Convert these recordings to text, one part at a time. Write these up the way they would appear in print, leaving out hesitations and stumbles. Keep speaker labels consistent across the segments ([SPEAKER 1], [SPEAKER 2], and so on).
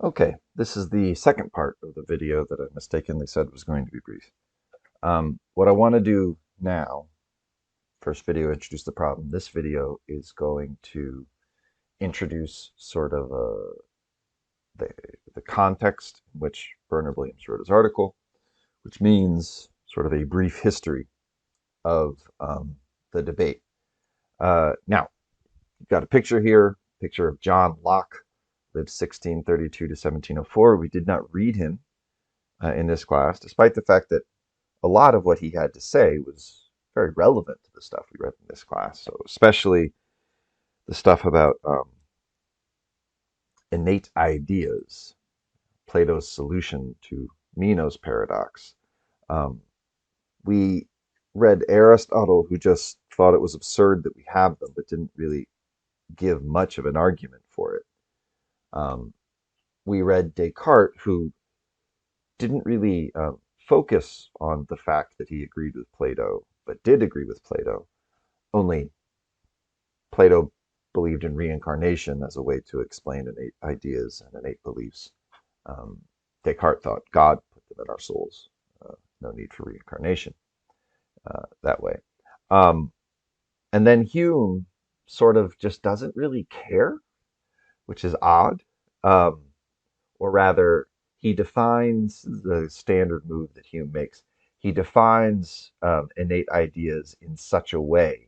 [SPEAKER 1] Okay, this is the second part of the video that I mistakenly said was going to be brief. What I want to do now, first video introduce the problem. This video is going to introduce sort of the, the context in which Bernard Williams wrote his article, which means sort of a brief history of the debate. Now, you've got a picture here, picture of John Locke, lived 1632 to 1704. We did not read him in this class, despite the fact that a lot of what he had to say was very relevant to the stuff we read in this class. So, especially the stuff about innate ideas, Plato's solution to Meno's paradox. Um, we read Aristotle, who just thought it was absurd that we have them, but didn't really give much of an argument for it. Um, we read Descartes, who didn't really focus on the fact that he agreed with Plato, but did agree with Plato. Only Plato believed in reincarnation as a way to explain innate ideas and innate beliefs. Descartes thought God put them in our souls. No need for reincarnation that way. Um, and then Hume sort of just doesn't really care, which is odd. Um, or rather, he defines the standard move that Hume makes. He defines innate ideas in such a way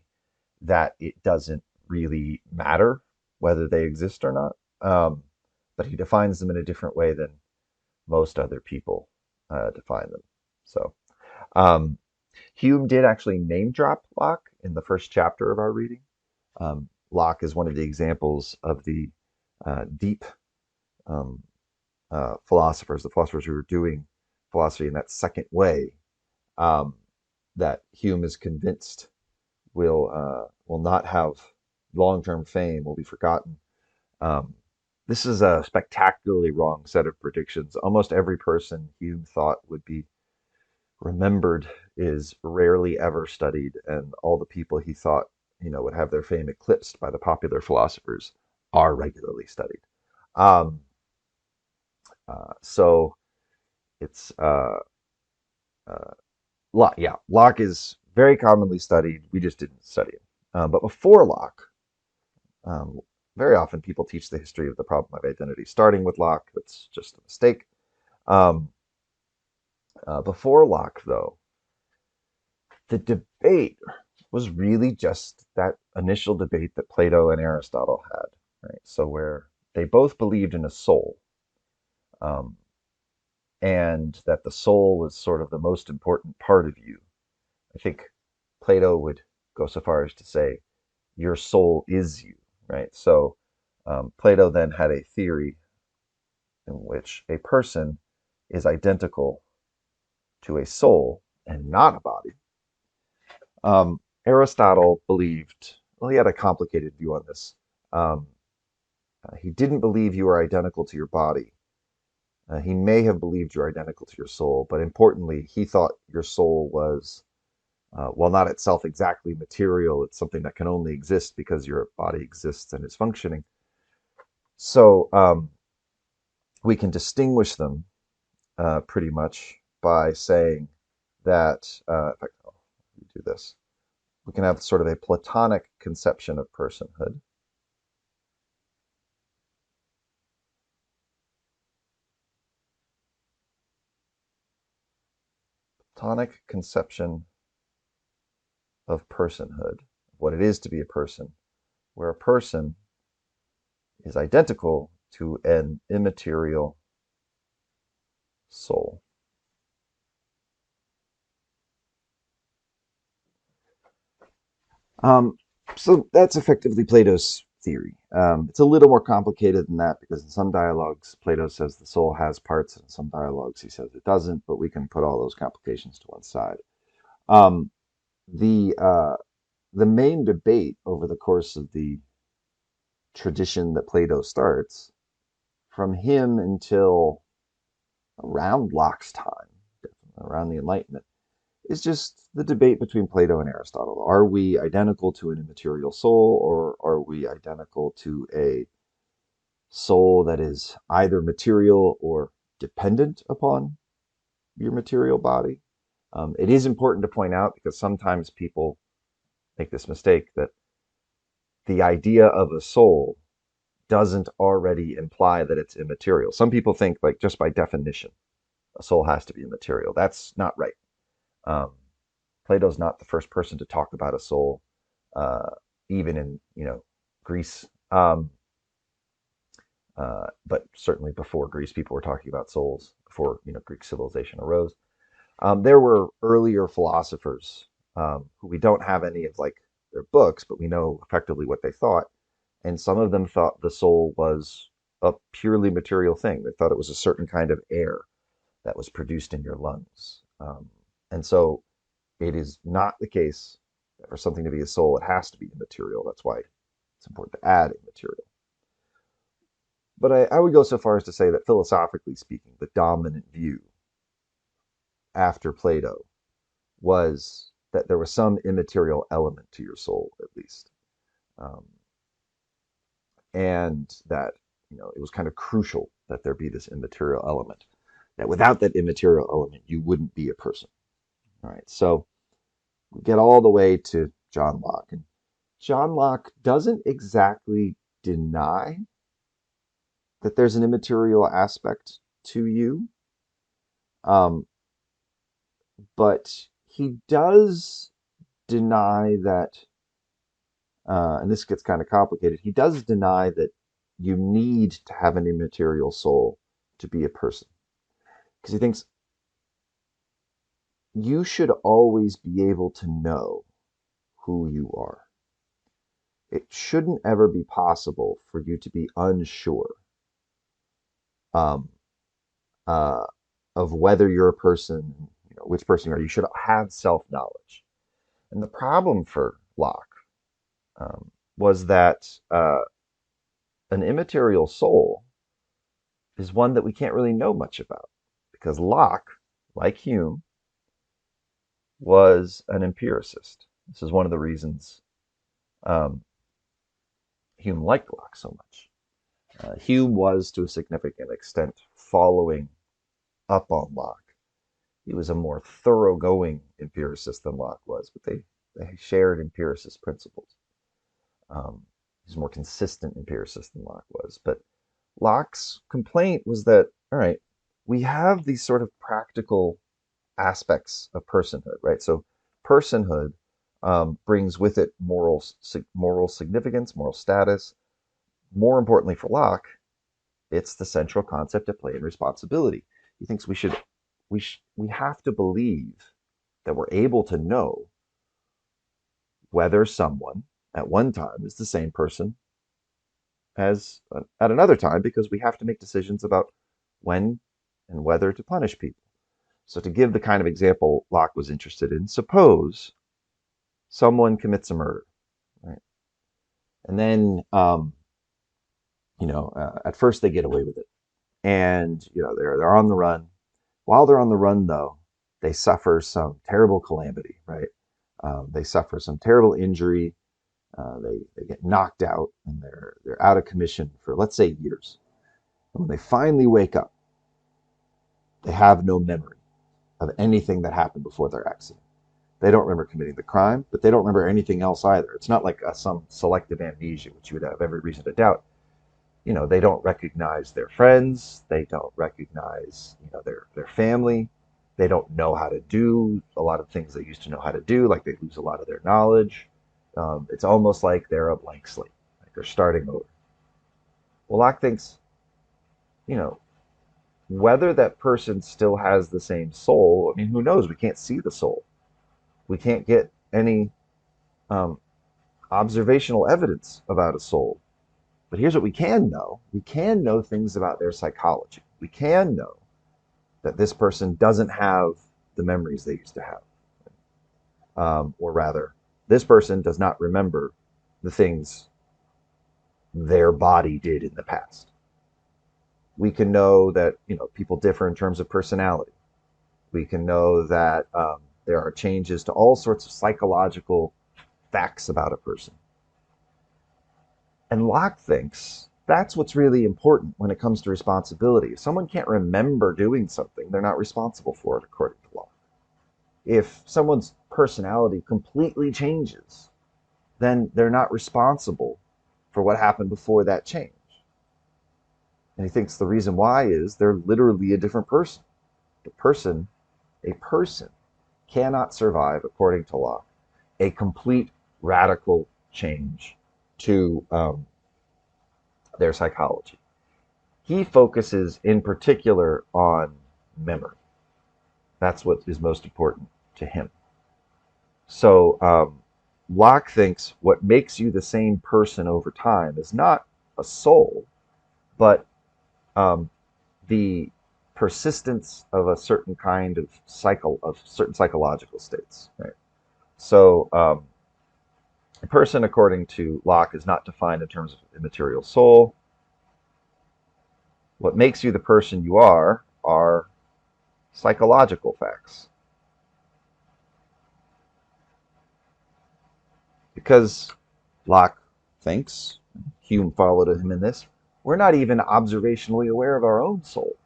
[SPEAKER 1] that it doesn't really matter whether they exist or not. But he defines them in a different way than most other people define them. So um, Hume did actually name drop Locke in the first chapter of our reading. Locke is one of the examples of the deep um, philosophers, the philosophers who are doing philosophy in that second way, um, that Hume is convinced will not have long-term fame, will be forgotten. Um, this is a spectacularly wrong set of predictions. Almost every person Hume thought would be remembered is rarely ever studied, and all the people he thought would have their fame eclipsed by the popular philosophers are regularly studied. Um, so it's uh, Locke is very commonly studied. We just didn't study him. But before Locke, um, very often people teach the history of the problem of identity, starting with Locke. That's just a mistake. Um, before Locke, though, the debate was really just that initial debate that Plato and Aristotle had, right? So where they both believed in a soul, um, and that the soul was sort of the most important part of you. I think Plato would go so far as to say, your soul is you, right? So Plato then had a theory in which a person is identical to a soul and not a body. Aristotle believed, well, he had a complicated view on this. Um, he didn't believe you were identical to your body. He may have believed you're identical to your soul, but importantly, he thought your soul was, while not itself exactly material, it's something that can only exist because your body exists and is functioning. So we can distinguish them pretty much by saying that, in fact, I'll do this. We can have sort of a Platonic conception of personhood. Platonic conception of personhood, what it is to be a person, where a person is identical to an immaterial soul. Um, so that's effectively Plato's theory. It's a little more complicated than that because in some dialogues, Plato says the soul has parts, and in some dialogues, he says it doesn't, but we can put all those complications to one side. Um, the, uh, the main debate over the course of the tradition that Plato starts, from him until around Locke's time, around the Enlightenment, is just the debate between Plato and Aristotle. Are we identical to an immaterial soul, or are we identical to a soul that is either material or dependent upon your material body. It is important to point out, because sometimes people make this mistake, that the idea of a soul doesn't already imply that it's immaterial. Some people think, like, just by definition, a soul has to be immaterial. That's not right. Um, Plato's not the first person to talk about a soul, uh, even in Greece. But certainly before Greece, people were talking about souls before Greek civilization arose. There were earlier philosophers who we don't have any of like their books, but we know effectively what they thought. And some of them thought the soul was a purely material thing. They thought it was a certain kind of air that was produced in your lungs. And so it is not the case that for something to be a soul, it has to be immaterial. That's why it's important to add immaterial. But I would go so far as to say that philosophically speaking, the dominant view after Plato was that there was some immaterial element to your soul, at least. Um, and that it was kind of crucial that there be this immaterial element. That without that immaterial element, you wouldn't be a person. All right, so we get all the way to John Locke, and John Locke doesn't exactly deny that there's an immaterial aspect to you, um, but he does deny that, and this gets kind of complicated. He does deny that you need to have an immaterial soul to be a person, because he thinks you should always be able to know who you are. It shouldn't ever be possible for you to be unsure um, uh, of whether you're a person, which person you are. You should have self-knowledge. And the problem for Locke was that an immaterial soul is one that we can't really know much about, because Locke, like Hume, was an empiricist. This is one of the reasons um, Hume liked Locke so much. Hume was, to a significant extent, following up on Locke. He was a more thoroughgoing empiricist than Locke was, but they shared empiricist principles. He's a more consistent empiricist than Locke was. But Locke's complaint was that, all right, we have these sort of practical aspects of personhood, right? So personhood brings with it moral significance, moral status. More importantly for Locke, it's the central concept of play and responsibility. He thinks we have to believe that we're able to know whether someone at one time is the same person as at another time, because we have to make decisions about when and whether to punish people. So, to give the kind of example Locke was interested in, suppose someone commits a murder, right? And then, at first they get away with it, and they're on the run. While they're on the run, though, they suffer some terrible calamity, right? They suffer some terrible injury. They get knocked out, and they're out of commission for, let's say, years. And when they finally wake up, they have no memory of anything that happened before their accident. They don't remember committing the crime, but they don't remember anything else either. It's not like some selective amnesia, which you would have every reason to doubt. They don't recognize their friends. They don't recognize, their family. They don't know how to do a lot of things they used to know how to do. Like, they lose a lot of their knowledge. It's almost like they're a blank slate, like they're starting over. Well, Locke thinks, you know, whether that person still has the same soul. I mean, who knows? We can't see the soul. We can't get any um, observational evidence about a soul. But here's what we can know: we can know things about their psychology. We can know that this person doesn't have the memories they used to have. Or rather, this person does not remember the things their body did in the past. We can know that people differ in terms of personality. We can know that there are changes to all sorts of psychological facts about a person. And Locke thinks that's what's really important when it comes to responsibility. If someone can't remember doing something, they're not responsible for it according to law. If someone's personality completely changes, then they're not responsible for what happened before that change. And he thinks the reason why is they're literally a different person. A person cannot survive, according to Locke, a complete radical change to their psychology. He focuses in particular on memory. That's what is most important to him. So Locke thinks what makes you the same person over time is not a soul, but the persistence of a certain kind of certain psychological states. Right? So a person, according to Locke, is not defined in terms of immaterial soul. What makes you the person you are psychological facts. Because Locke thinks, Hume followed him in this, we're not even observationally aware of our own soul.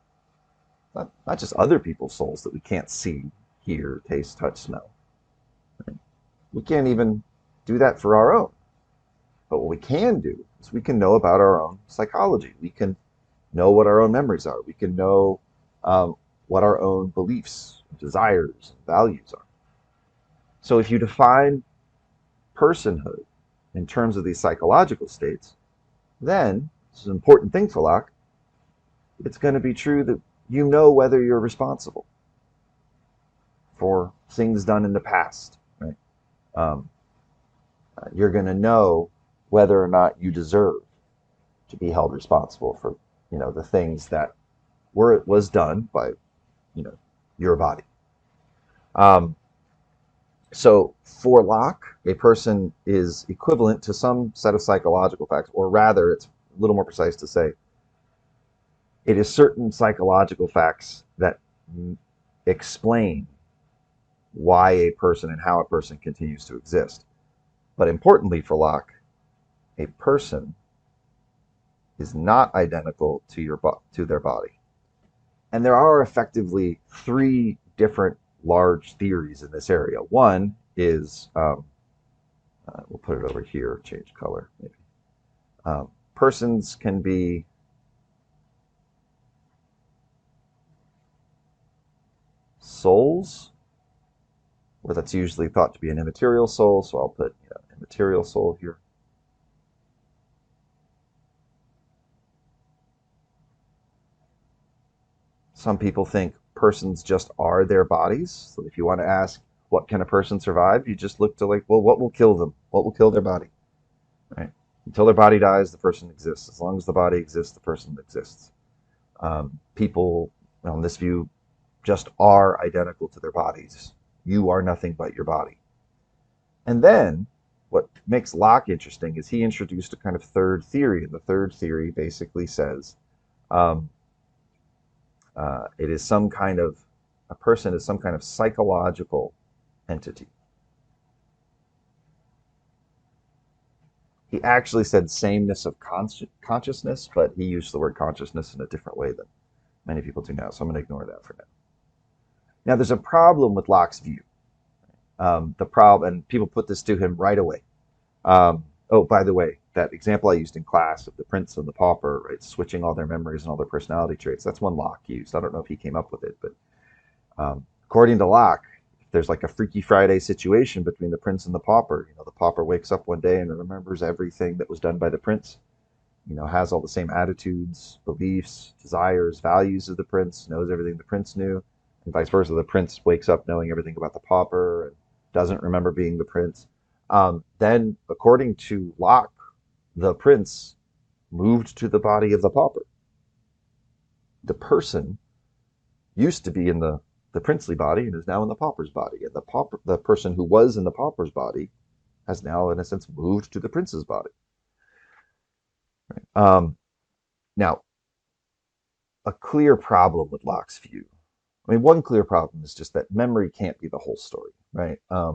[SPEAKER 1] Not just other people's souls that we can't see, hear, taste, touch, smell. We can't even do that for our own. But what we can do is we can know about our own psychology. We can know what our own memories are. We can know what our own beliefs, desires, and values are. So if you define personhood in terms of these psychological states, then, this is an important thing for Locke, it's going to be true that you know whether you're responsible for things done in the past. Right? You're going to know whether or not you deserve to be held responsible for, the things that was done by, your body. So for Locke, a person is equivalent to some set of psychological facts, or rather, it's a little more precise to say, it is certain psychological facts that explain why a person and how a person continues to exist. But importantly for Locke, a person is not identical to their body. And there are effectively three different large theories in this area. One is, we'll put it over here, change color maybe. Persons can be souls, where that's usually thought to be an immaterial soul, so I'll put immaterial soul here. Some people think persons just are their bodies. So if you want to ask, what can a person survive? You just look to what will kill them? What will kill their body? Right? Until their body dies, the person exists. As long as the body exists, the person exists. People, in this view, just are identical to their bodies. You are nothing but your body. And then what makes Locke interesting is he introduced a kind of third theory. And the third theory basically says it is a person is some kind of psychological entity. He actually said sameness of consciousness, but he used the word consciousness in a different way than many people do now. So I'm going to ignore that for now. Now, there's a problem with Locke's view. And people put this to him right away. By the way, that example I used in class of the prince and the pauper, right, switching all their memories and all their personality traits, that's one Locke used. I don't know if he came up with it, but according to Locke, there's like a Freaky Friday situation between the prince and the pauper. The pauper wakes up one day and remembers everything that was done by the prince, has all the same attitudes, beliefs, desires, values of the prince, knows everything the prince knew, and vice versa. The prince wakes up knowing everything about the pauper and doesn't remember being the prince. Then, according to Locke, the prince moved to the body of the pauper. The person used to be in the princely body and is now in the pauper's body. And the person who was in the pauper's body has now, in a sense, moved to the prince's body. Right? Now, a clear problem with Locke's view. I mean, one clear problem is just that memory can't be the whole story, right? A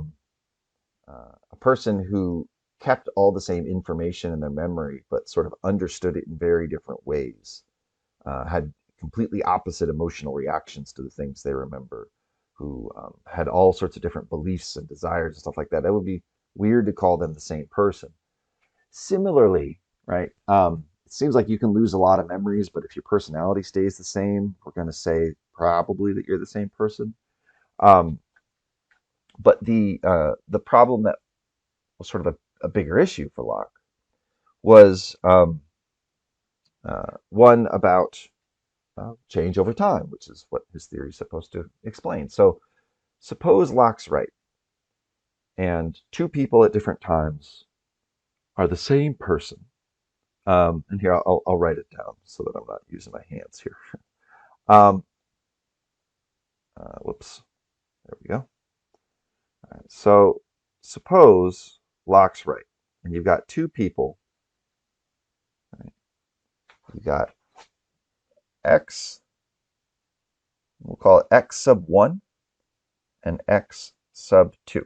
[SPEAKER 1] person who kept all the same information in their memory, but sort of understood it in very different ways, had completely opposite emotional reactions to the things they remember, who had all sorts of different beliefs and desires and stuff like that. It would be weird to call them the same person. Similarly, right? It seems like you can lose a lot of memories, but if your personality stays the same, we're going to say probably that you're the same person. Um, but the problem that was sort of a bigger issue for Locke was one about change over time, which is what his theory is supposed to explain. So suppose Locke's right, and two people at different times are the same person. And here I'll write it down so that I'm not using my hands here. Um, whoops, there we go. All right, so suppose Locke's right, and you've got two people. Right? You've got x, we'll call it x sub 1 and x sub 2.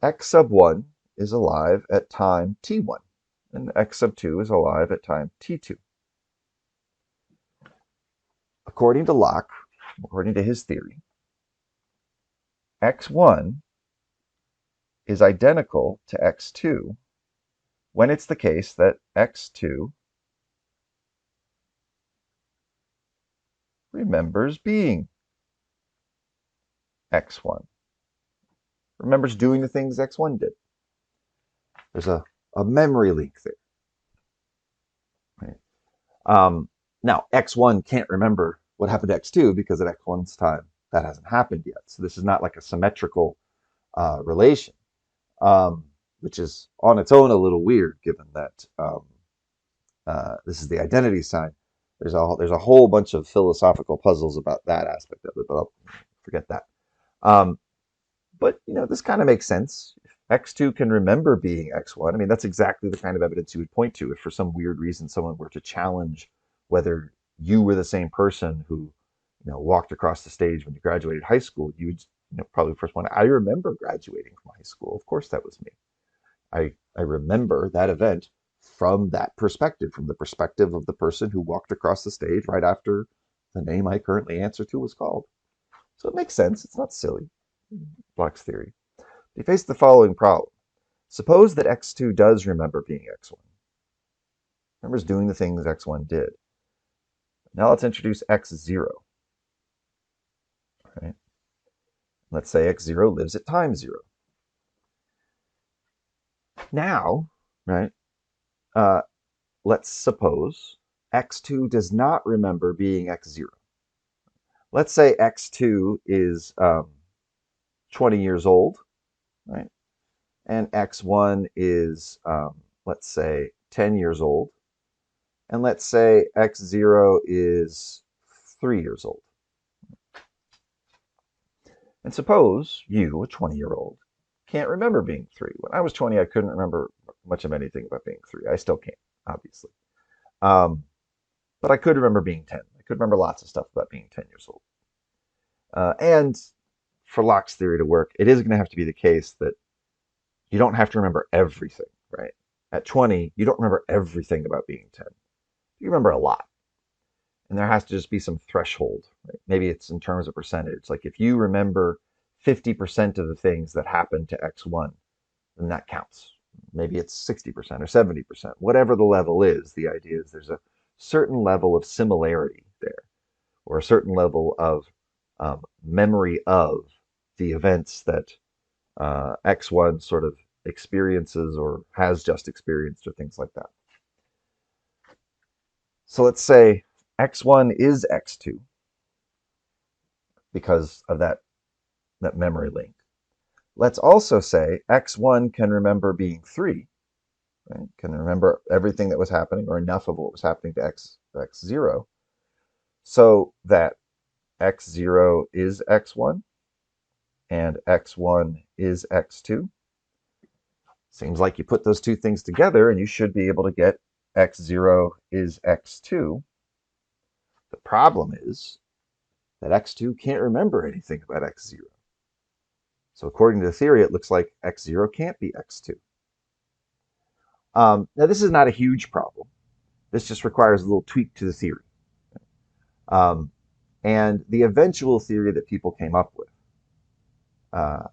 [SPEAKER 1] X sub 1 is alive at time t1, and x sub 2 is alive at time t2. According to Locke, according to his theory, x1 is identical to x2 when it's the case that x2 remembers being x1, remembers doing the things x1 did. There's a memory link there. Right? Now, x1 can't remember what happened to x2 because at x1's time, that hasn't happened yet. So this is not like a symmetrical relation, which is on its own a little weird given that this is the identity sign. There's a whole bunch of philosophical puzzles about that aspect of it, but I'll forget that. But this kind of makes sense. If x2 can remember being x1, I mean, that's exactly the kind of evidence you would point to if for some weird reason someone were to challenge whether you were the same person who walked across the stage when you graduated high school. You would probably first one, I remember graduating from high school. Of course that was me. I remember that event from that perspective, from the perspective of the person who walked across the stage right after the name I currently answer to was called. So it makes sense. It's not silly. Locke's theory. He faced the following problem. Suppose that x2 does remember being x1. Remembers doing the things x1 did. Now let's introduce x0. Right? Let's say x0 lives at time 0. Now, right, let's suppose x2 does not remember being x0. Let's say x2 is 20 years old, right? And x1 is, let's say, 10 years old. And let's say x0 is 3 years old. And suppose you, a 20-year-old, can't remember being 3. When I was 20, I couldn't remember much of anything about being 3. I still can't, obviously. But I could remember being 10. I could remember lots of stuff about being 10 years old. And for Locke's theory to work, it is going to have to be the case that you don't have to remember everything, right? At 20, you don't remember everything about being 10. You remember a lot. And there has to just be some threshold. Right? Maybe it's in terms of percentage. Like if you remember 50% of the things that happened to x1, then that counts. Maybe it's 60% or 70%. Whatever the level is, the idea is there's a certain level of similarity there, or a certain level of memory of the events that x1 sort of experiences or has just experienced or things like that. So let's say x1 is x2 because of that memory link. Let's also say x1 can remember being 3, right? Can remember everything that was happening or enough of what was happening to x0 so that x0 is x1 and x1 is x2. Seems like you put those two things together and you should be able to get x0 is x2. The problem is that x2 can't remember anything about x0. So according to the theory, it looks like x0 can't be x2. Now, this is not a huge problem. This just requires a little tweak to the theory. Um, and the eventual theory that people came up with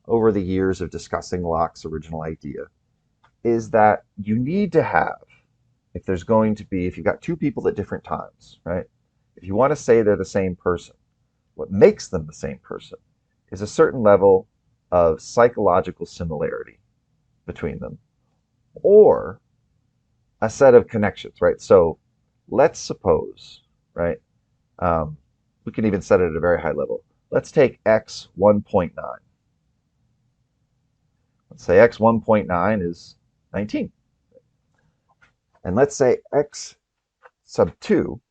[SPEAKER 1] over the years of discussing Locke's original idea is that you need to have, if there's going to be, if you've got two people at different times, right? If you want to say they're the same person, what makes them the same person is a certain level of psychological similarity between them, or a set of connections, right? So let's suppose, right? Um, we can even set it at a very high level. Let's take x 1.9. Let's say x 1.9 is 19. And let's say x sub 2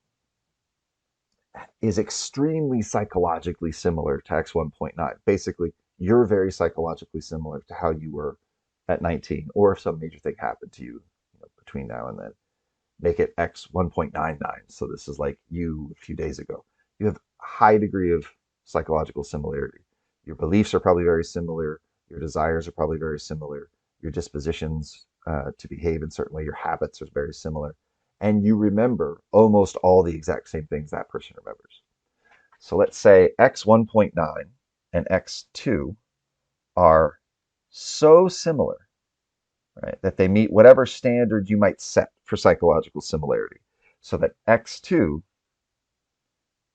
[SPEAKER 1] is extremely psychologically similar to x 1.9. Basically, you're very psychologically similar to how you were at 19, or if some major thing happened to you, between now and then. Make it x 1.99. So this is like you a few days ago. You have a high degree of psychological similarity. Your beliefs are probably very similar. Your desires are probably very similar. Your dispositions to behave in certain way, your habits are very similar. And you remember almost all the exact same things that person remembers. So let's say x 1.9 and x2 are so similar, right, that they meet whatever standard you might set for psychological similarity. So that x2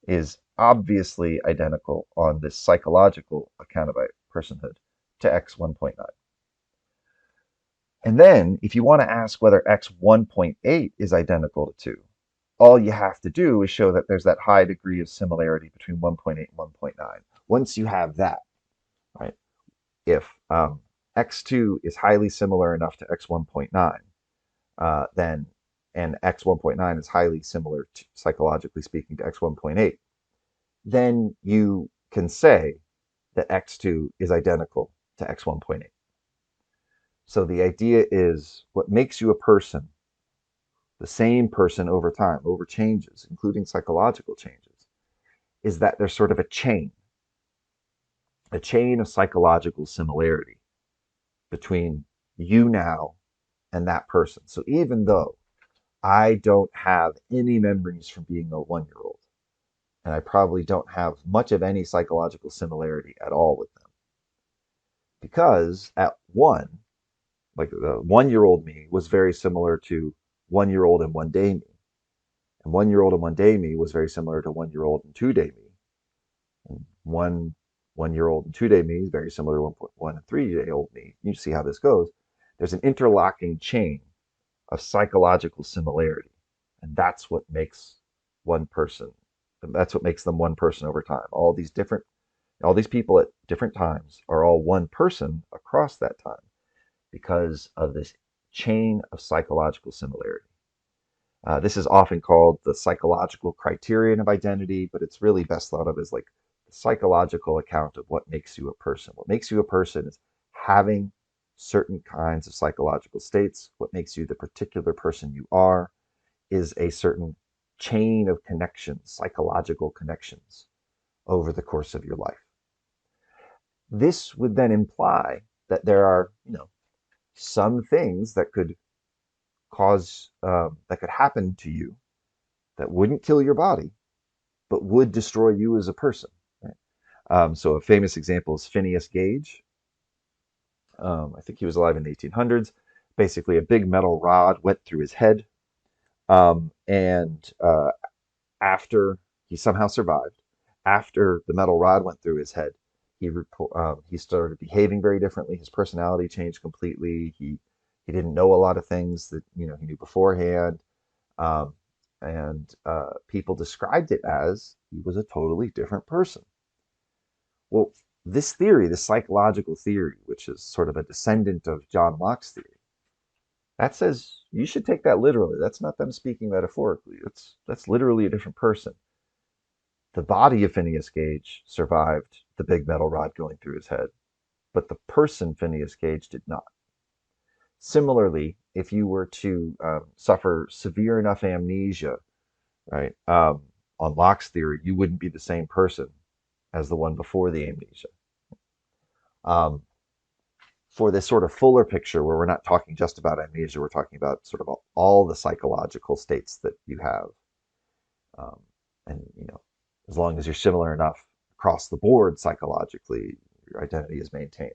[SPEAKER 1] is obviously identical on this psychological account of personhood to x 1.9. And then if you want to ask whether x 1.8 is identical to 2, all you have to do is show that there's that high degree of similarity between 1.8 and 1.9. Once you have that, right, if x2 is highly similar enough to x 1.9, then and x 1.9 is highly similar to, psychologically speaking, to x 1.8, then you can say that x2 is identical to x 1.8. So the idea is what makes you a person, the same person over time, over changes, including psychological changes, is that there's sort of a chain of psychological similarity between you now and that person. So even though I don't have any memories from being a 1 year old, and I probably don't have much of any psychological similarity at all with them, because at one, like the 1 year old me was very similar to 1 year old and 1 day me. And 1 year old and 1 day me was very similar to 1 year old and 2 day me. And 1 year old and 2 day me is very similar to 1 and 3 day old me. You see how this goes. There's an interlocking chain of psychological similarity. And that's what makes one person, that's what makes them one person over time. All these people at different times are all one person across that time because of this chain of psychological similarity. This is often called the psychological criterion of identity, but it's really best thought of as like the psychological account of what makes you a person. What makes you a person is having certain kinds of psychological states. What makes you the particular person you are is a certain chain of connections, psychological connections over the course of your life. This would then imply that there are, some things that could that could happen to you that wouldn't kill your body, but would destroy you as a person. Right? So a famous example is Phineas Gage. I think he was alive in the 1800s. Basically, a big metal rod went through his head, and after he somehow survived, after the metal rod went through his head, he started behaving very differently. His personality changed completely. He didn't know a lot of things that he knew beforehand, um, and people described it as he was a totally different person. Well, this theory, this psychological theory, which is sort of a descendant of John Locke's theory, that says you should take that literally. That's not them speaking metaphorically. That's literally a different person. The body of Phineas Gage survived the big metal rod going through his head, but the person Phineas Gage did not. Similarly, if you were to suffer severe enough amnesia, right, on Locke's theory, you wouldn't be the same person as the one before the amnesia. for this sort of fuller picture where we're not talking just about amnesia, we're talking about sort of all the psychological states that you have. Um, and, as long as you're similar enough across the board psychologically, your identity is maintained.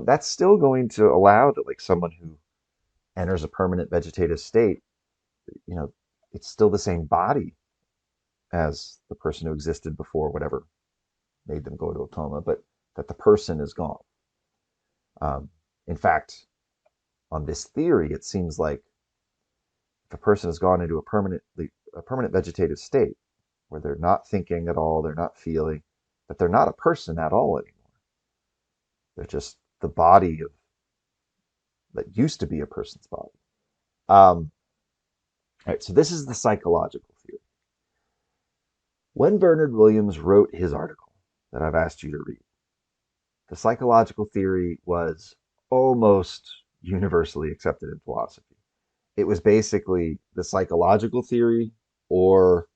[SPEAKER 1] That's still going to allow that, like, someone who enters a permanent vegetative state, you know, it's still the same body as the person who existed before whatever made them go into a coma, but that the person is gone. Um, in fact, on this theory, it seems like if a person has gone into a permanent vegetative state where they're not thinking at all, they're not feeling, that they're not a person at all anymore. They're just the body of that used to be a person's body. All right, so this is the psychological theory. When Bernard Williams wrote his article that I've asked you to read, the psychological theory was almost universally accepted in philosophy. It was basically the psychological theory, or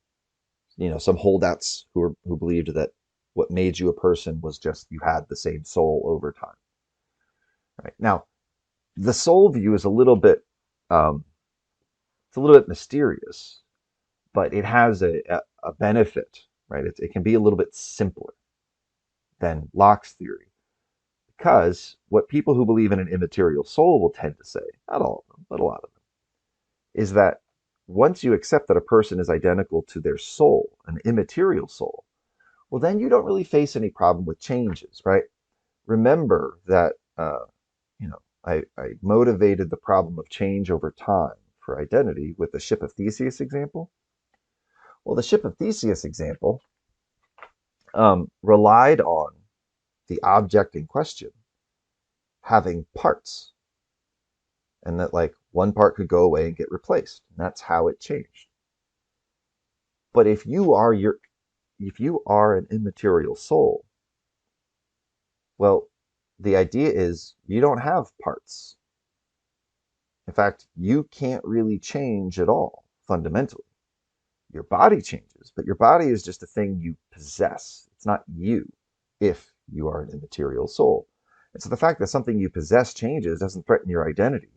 [SPEAKER 1] some holdouts who believed that what made you a person was just you had the same soul over time. Right now, the soul view is it's a little bit mysterious, but it has a benefit, right? It can be a little bit simpler than Locke's theory, because what people who believe in an immaterial soul will tend to say, not all of them, but a lot of them, is that once you accept that a person is identical to their soul, an immaterial soul, well, then you don't really face any problem with changes, right? Remember that, I motivated the problem of change over time for identity with the Ship of Theseus example. Well, the Ship of Theseus example relied on the object in question having parts, and that, like, one part could go away and get replaced. And that's how it changed. But if you are an immaterial soul, well, the idea is you don't have parts. In fact, you can't really change at all, fundamentally. Your body changes, but your body is just a thing you possess. It's not you, if you are an immaterial soul. And so the fact that something you possess changes doesn't threaten your identity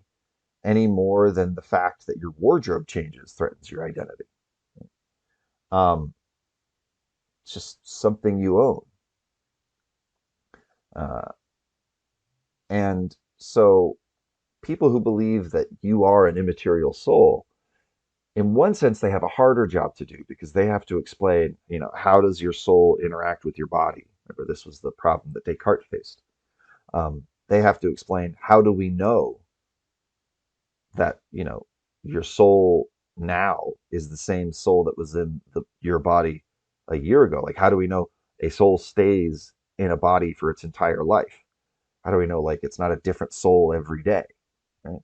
[SPEAKER 1] any more than the fact that your wardrobe changes threatens your identity. Um, it's just something you own. Uh, and so people who believe that you are an immaterial soul, in one sense, they have a harder job to do because they have to explain, how does your soul interact with your body? Remember, this was the problem that Descartes faced. They have to explain, how do we know that, your soul now is the same soul that was in your body a year ago? Like, how do we know a soul stays in a body for its entire life? How do we know, like, it's not a different soul every day, right?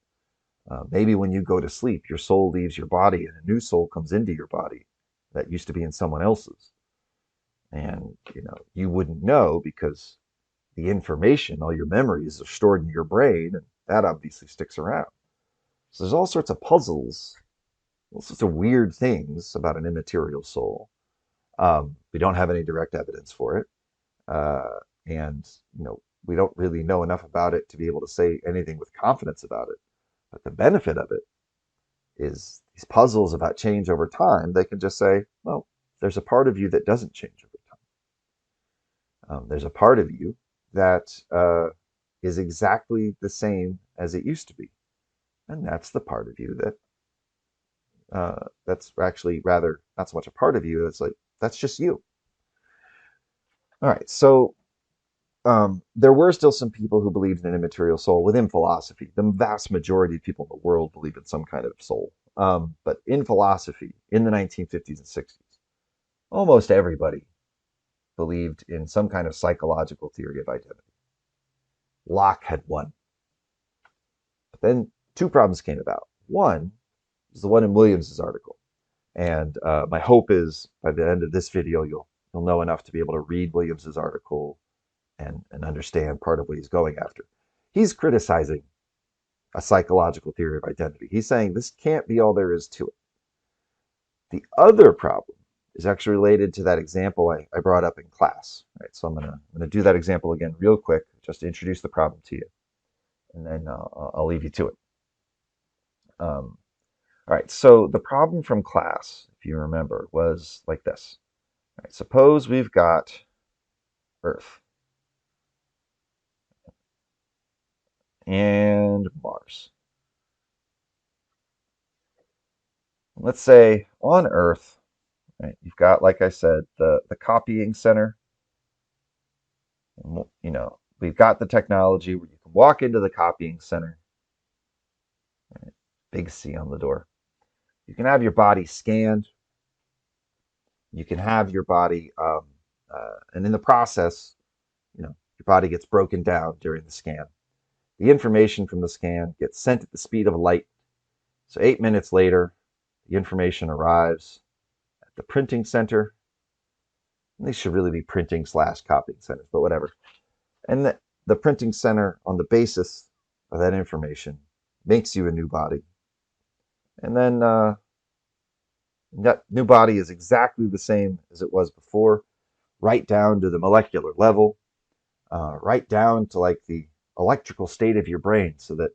[SPEAKER 1] Maybe when you go to sleep, your soul leaves your body and a new soul comes into your body that used to be in someone else's. And, you wouldn't know because the information, all your memories are stored in your brain, and that obviously sticks around. So there's all sorts of puzzles, all sorts of weird things about an immaterial soul. We don't have any direct evidence for it. And, we don't really know enough about it to be able to say anything with confidence about it. But the benefit of it is these puzzles about change over time. They can just say, well, there's a part of you that doesn't change over time. There's a part of you that is exactly the same as it used to be. And that's the part of you that's actually rather not so much a part of you. It's like, that's just you. All right. So there were still some people who believed in an immaterial soul within philosophy. The vast majority of people in the world believe in some kind of soul. But in philosophy, in the 1950s and 60s, almost everybody believed in some kind of psychological theory of identity. Locke had one. But then two problems came about. One is the one in Williams's article. And my hope is by the end of this video, you'll know enough to be able to read Williams's article and understand part of what he's going after. He's criticizing a psychological theory of identity. He's saying this can't be all there is to it. The other problem is actually related to that example I brought up in class. Right? So I'm gonna do that example again real quick, just to introduce the problem to you. and then I'll leave you to it. Um, all right, so the problem from class, if you remember, was like this. All right, suppose we've got Earth and Mars. Let's say on Earth, right, you've got, like I said, the copying center. We've got the technology where you can walk into the copying center, right, big C on the door. You can have your body scanned. You can have your body, and in the process, your body gets broken down during the scan. The information from the scan gets sent at the speed of light. So 8 minutes later, the information arrives at the printing center. They should really be printing / copying centers, but whatever. And the printing center, on the basis of that information, makes you a new body. And then that new body is exactly the same as it was before, right down to the molecular level, right down to like the electrical state of your brain, so that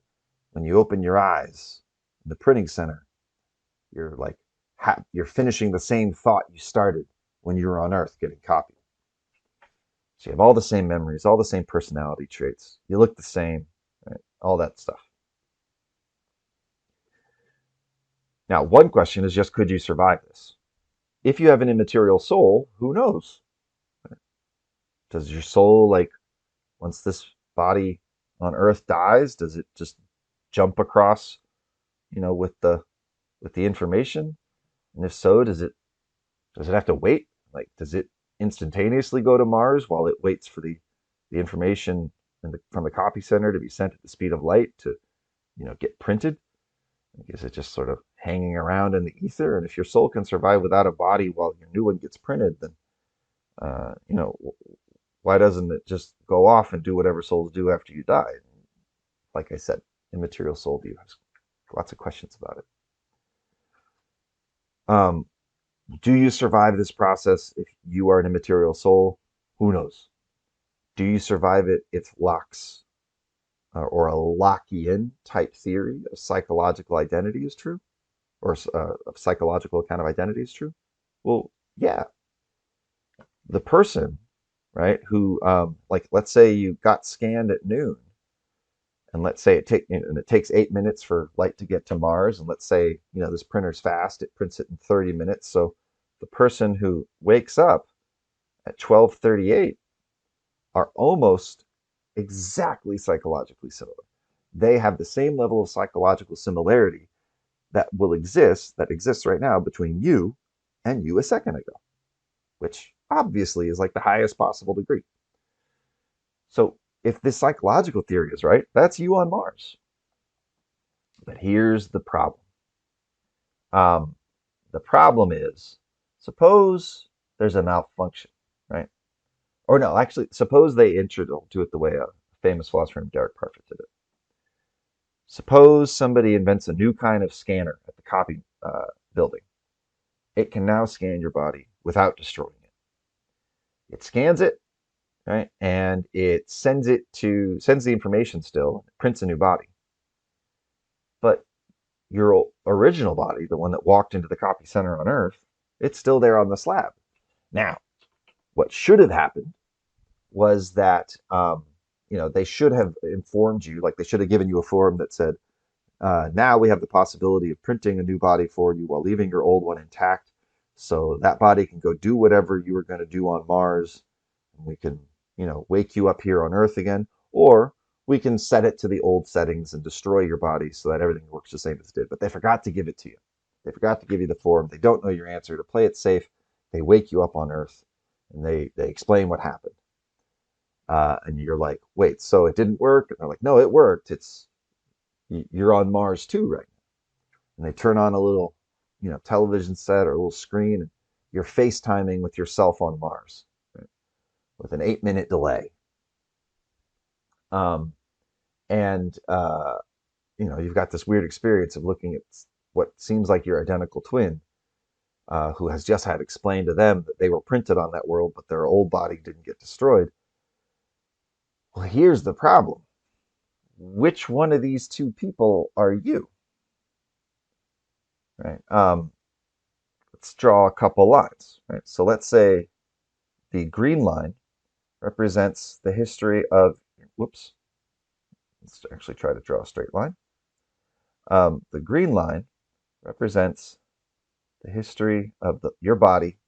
[SPEAKER 1] when you open your eyes in the printing center, you're like you're finishing the same thought you started when you were on Earth getting copied. So you have all the same memories, all the same personality traits. You look the same, right? All that stuff. Now, one question is just, could you survive this? If you have an immaterial soul, who knows? Does your soul, like, once this body on Earth dies, does it just jump across, with the information? And if so, does it have to wait? Like, does it instantaneously go to Mars while it waits for the information from the copy center to be sent at the speed of light to, get printed? Like, is it just sort of hanging around in the ether? And if your soul can survive without a body while your new one gets printed, then, uh, you know, why doesn't it just go off and do whatever souls do after you die? Like I said, immaterial soul view has lots of questions about it. Um, do you survive this process if you are an immaterial soul? Who knows? Do you survive it if Locke's or a Lockean type theory of psychological identity is true, or of psychological kind of identity is true? Well, yeah, the person, right, who, like, let's say you got scanned at noon, and let's say it takes 8 minutes for light to get to Mars, and let's say this printer's fast, it prints it in 30 minutes. So the person who wakes up at 12:38 are almost exactly psychologically similar. They have the same level of psychological similarity that exists right now between you and you a second ago, which obviously is like the highest possible degree. So if this psychological theory is right, that's you on Mars. But here's the problem. Um, the problem is, suppose there's a malfunction, right? Or no, actually, suppose they do it the way a famous philosopher named Derek Parfit did it. Suppose somebody invents a new kind of scanner at the copy building. It can now scan your body without destroying it. It scans it, right, and it sends the information still, prints a new body. But your original body, the one that walked into the copy center on Earth, it's still there on the slab. Now, what should have happened was that they should have informed you, like they should have given you a form that said, now we have the possibility of printing a new body for you while leaving your old one intact. So that body can go do whatever you were going to do on Mars. And we can, wake you up here on Earth again. Or we can set it to the old settings and destroy your body so that everything works the same as it did. But they forgot to give it to you. They forgot to give you the form. They don't know your answer. To play it safe, they wake you up on Earth and they explain what happened. And you're like, wait, so it didn't work? And they're like, no, it worked. You're on Mars too right now. And they turn on a little, television set or a little screen, and you're FaceTiming with yourself on Mars, right, with an 8 minute delay. Um, and you've got this weird experience of looking at what seems like your identical twin, who has just had explained to them that they were printed on that world, but their old body didn't get destroyed. Well, here's the problem. which one of these two people are you? Right? Let's draw a couple lines. Right? So let's say the green line represents the history of, whoops, let's actually try to draw a straight line. The green line represents the history of your body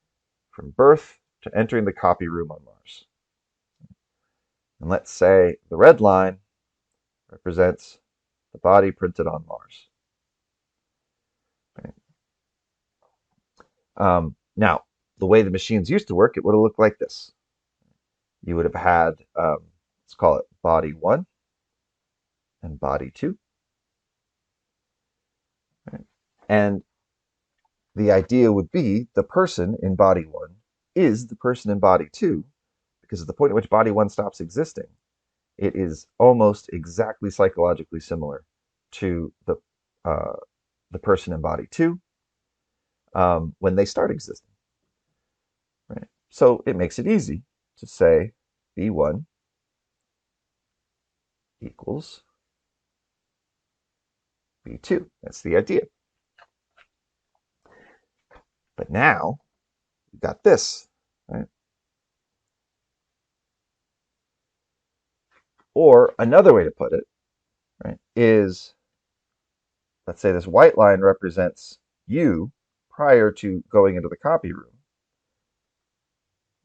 [SPEAKER 1] from birth to entering the copy room on Mars. And let's say the red line represents the body printed on Mars. Right? Now, the way the machines used to work, it would have looked like this. You would have had, let's call it body 1 and body 2. Right? And the idea would be the person in body 1 is the person in body 2, because at the point at which body 1 stops existing, it is almost exactly psychologically similar to the person in body 2 when they start existing. Right? So it makes it easy to say B1 equals B2. That's the idea. But now we've got this, right? Or another way to put it, right, is let's say this white line represents you prior to going into the copy room.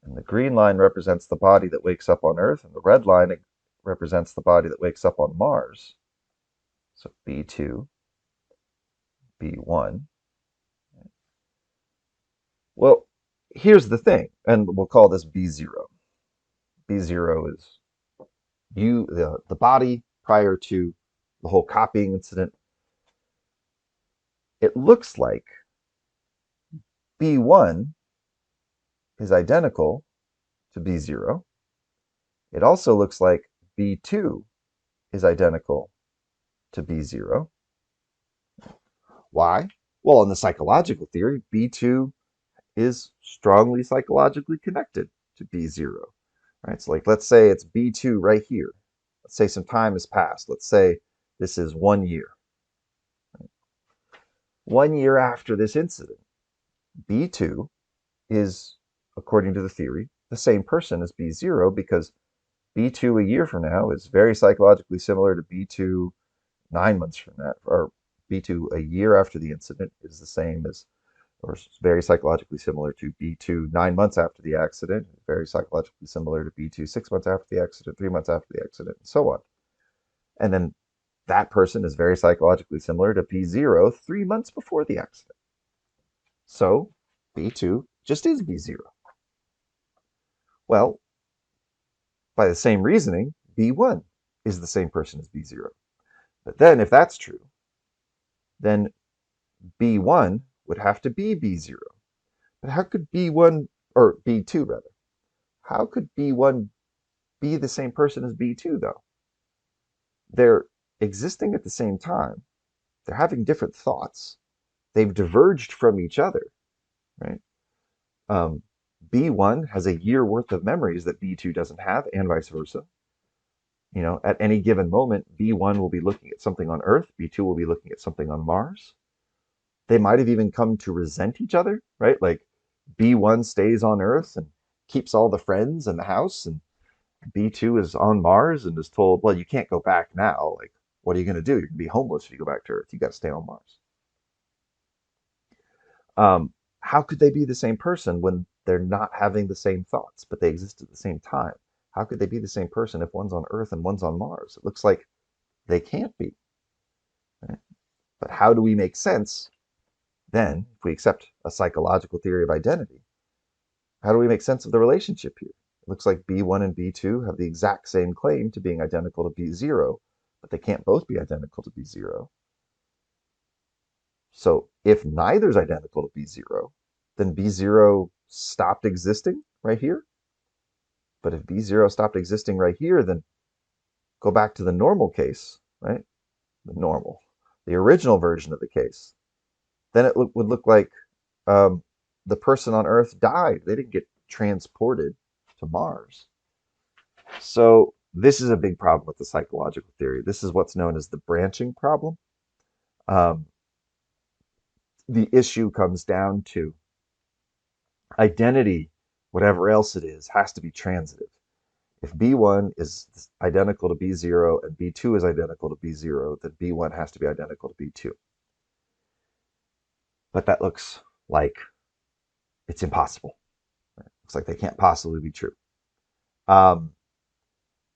[SPEAKER 1] And the green line represents the body that wakes up on Earth, and the red line represents the body that wakes up on Mars. So B2, B1. Well, here's the thing, and we'll call this B0. B0 is you, the body prior to the whole copying incident. It looks like B1 is identical to B0. It also looks like B2 is identical to B0. Why? Well, in the psychological theory, B2 is strongly psychologically connected to B0. Right? So like let's say it's B2 right here. Let's say some time has passed. Let's say this is 1 year. 1 year after this incident, B2 is, according to the theory, the same person as B0 because B2 a year from now is very psychologically similar to B2 9 months from that, or B2 a year after the incident is the same as, or very psychologically similar to B2 9 months after the accident, very psychologically similar to B2 6 months after the accident, 3 months after the accident, and so on. And then that person is very psychologically similar to B0 3 months before the accident. So B2 just is B0. Well, by the same reasoning, B1 is the same person as B0. But then if that's true, then B1 would have to be B0. But how could B1, or B2 rather, how could B1 be the same person as B2 though? They're existing at the same time. They're having different thoughts. They've diverged from each other, right? B1 has a year worth of memories that B2 doesn't have, and vice versa. You know, at any given moment, B1 will be looking at something on Earth, B2 will be looking at something on Mars. They might have even come to resent each other, right? Like B1 stays on Earth and keeps all the friends in the house, and B2 is on Mars and is told, well, you can't go back now. Like, what are you going to do? You're going to be homeless if you go back to Earth. You got to stay on Mars. How could they be the same person when they're not having the same thoughts, but they exist at the same time? How could they be the same person if one's on Earth and one's on Mars? It looks like they can't be. Right? But how do we make sense then, if we accept a psychological theory of identity? How do we make sense of the relationship here? It looks like B1 and B2 have the exact same claim to being identical to B0, but they can't both be identical to B0. So if neither's identical to B0, then B0 stopped existing right here. But if B0 stopped existing right here, then go back to the normal case, right? The original version of the case. Then it would look like the person on Earth died. They didn't get transported to Mars. So this is a big problem with the psychological theory. This is what's known as the branching problem. Um, the issue comes down to identity, whatever else it is, has to be transitive. If B1 is identical to B0 and B2 is identical to B0, then B1 has to be identical to B2. But that looks like it's impossible. Right? Looks like they can't possibly be true. Um,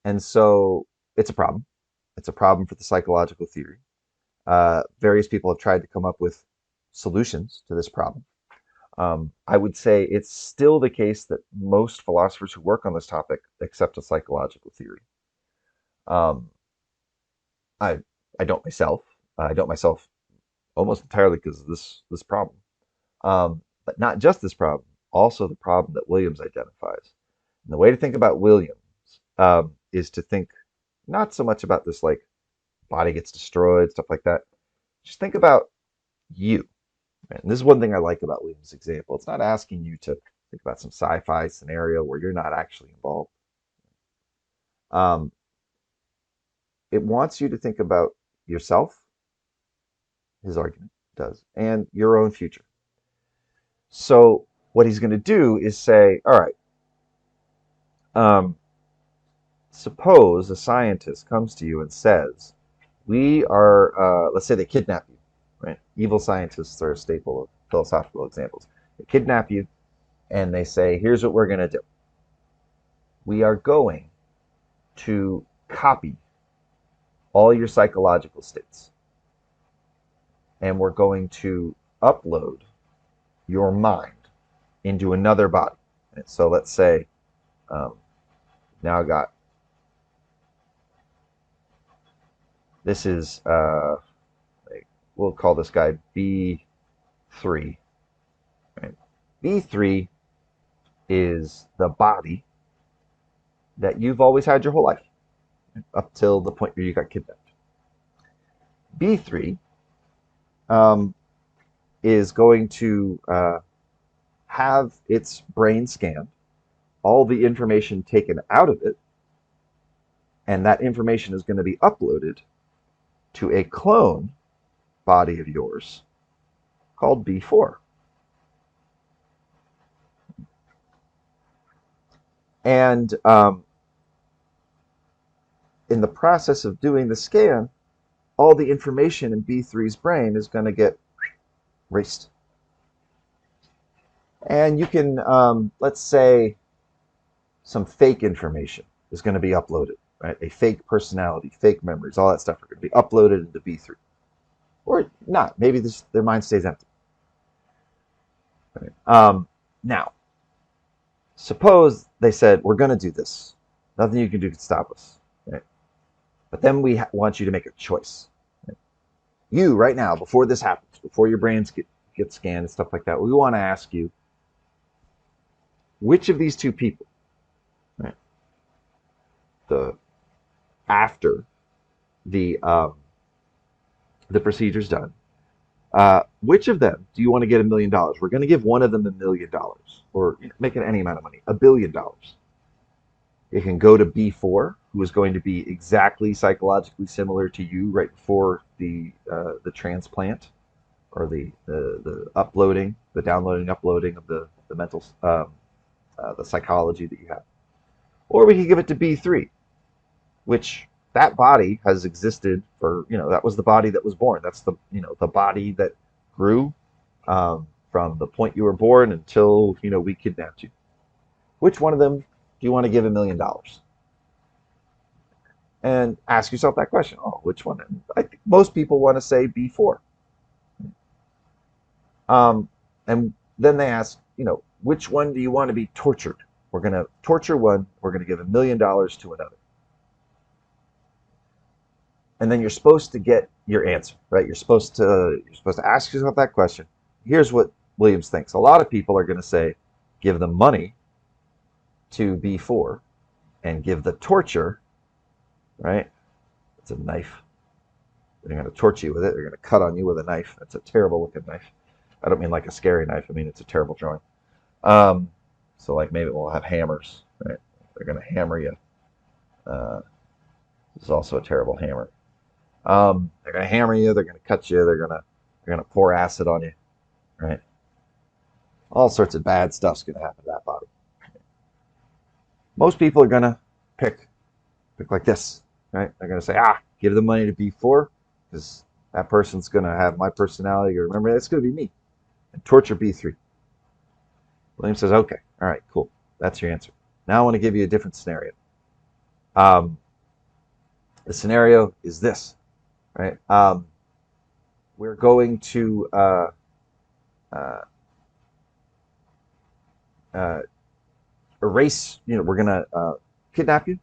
[SPEAKER 1] and so it's a problem. It's a problem for the psychological theory. Various people have tried to come up with solutions to this problem. I would say it's still the case that most philosophers who work on this topic accept a psychological theory. Um, I I don't myself. I don't myself almost entirely because of this problem. But not just this problem, also the problem that Williams identifies. And the way to think about Williams is to think not so much about this like body gets destroyed, stuff like that. Just think about you. Right? And this is one thing I like about Williams' example. It's not asking you to think about some sci-fi scenario where you're not actually involved. Um, it wants you to think about yourself, his argument does, and your own future. So what he's going to do is say, all right, um, suppose a scientist comes to you and says, we are, let's say they kidnap you, right? Evil scientists are a staple of philosophical examples. They kidnap you and they say, here's what we're going to do. We are going to copy all your psychological states and we're going to upload your mind into another body. And so let's say now I got this is we'll call this guy B3. Right? B3 is the body that you've always had your whole life up till the point where you got kidnapped. B3 is going to have its brain scanned, all the information taken out of it, and that information is going to be uploaded to a clone body of yours called B4. And in the process of doing the scan, all the information in B3's brain is going to get erased. And you can, let's say, some fake information is going to be uploaded, right? A fake personality, fake memories, all that stuff are going to be uploaded into B3. Or not. Maybe their mind stays empty. Right? Now, suppose they said, we're going to do this. Nothing you can do can stop us. Right? But then we want you to make a choice. Right? You, right now, before this happens, before your brains get scanned and stuff like that, we want to ask you, which of these two people, right, after the procedure's done, which of them do you want to get $1 million? We're going to give one of them $1 million, or make it any amount of money, $1 billion. It can go to B4, who is going to be exactly psychologically similar to you right before the transplant, or the uploading, the downloading, uploading of the mental, the psychology that you have. Or we could give it to B3, which that body has existed for, that was the body that was born. That's the, the body that grew from the point you were born until, we kidnapped you. Which one of them do you want to give $1 million? And ask yourself that question. Oh, which one? And I think most people want to say B4. And then they ask, which one do you want to be tortured? We're going to torture one. We're going to give $1 million to another. And then you're supposed to get your answer, right? You're supposed to ask yourself that question. Here's what Williams thinks. A lot of people are going to say, give the money to B4 and give the torture, right? It's a knife. They're going to torture you with it. They're going to cut on you with a knife. It's a terrible looking knife. I don't mean like a scary knife. I mean, it's a terrible drawing. So like maybe we'll have hammers, right? They're going to hammer you. Uh, this is also a terrible hammer. They're gonna hammer you. They're gonna cut you. They're gonna pour acid on you. Right? All sorts of bad stuff's gonna happen to that body. Most people are gonna pick like this. Right? They're gonna say, give the money to B4 because that person's gonna have my personality. Or remember, it's gonna be me. And torture B3. William says, okay, all right, cool. That's your answer. Now I want to give you a different scenario. Um, the scenario is this, right? We're going to uh, uh, erase, we're going to kidnap you,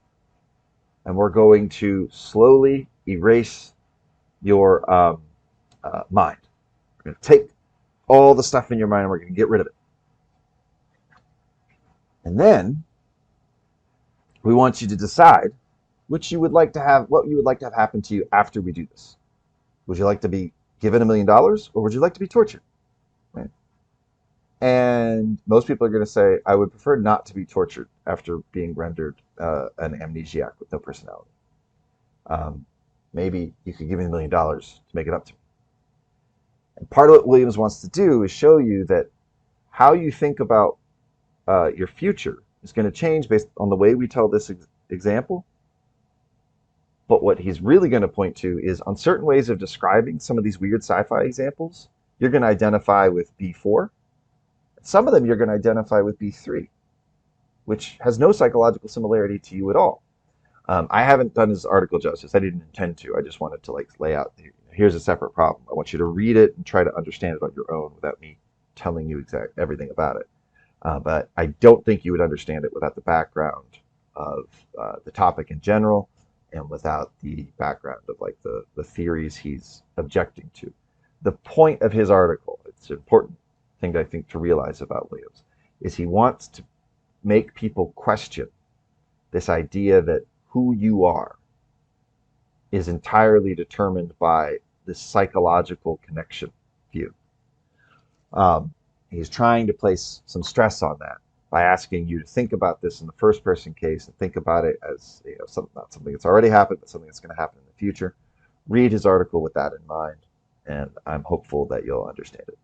[SPEAKER 1] and we're going to slowly erase your mind. We're going to take all the stuff in your mind and we're going to get rid of it. And then we want you to decide what you would like to have happen to you after we do this. Would you like to be given $1 million or would you like to be tortured? Right? And most people are going to say, I would prefer not to be tortured after being rendered an amnesiac with no personality. Maybe you could give me $1 million to make it up to me. And part of what Williams wants to do is show you that how you think about your future is going to change based on the way we tell this example. But what he's really going to point to is on certain ways of describing some of these weird sci-fi examples, you're going to identify with B4. Some of them you're going to identify with B3, which has no psychological similarity to you at all. I haven't done his article justice. I didn't intend to. I just wanted to lay out, here's a separate problem. I want you to read it and try to understand it on your own without me telling you everything about it. But I don't think you would understand it without the background of the topic in general and without the background of the theories he's objecting to. The point of his article, it's an important thing I think to realize about Williams, is he wants to make people question this idea that who you are is entirely determined by this psychological connection view. He's trying to place some stress on that by asking you to think about this in the first person case and think about it as not something that's already happened, but something that's going to happen in the future. Read his article with that in mind, and I'm hopeful that you'll understand it.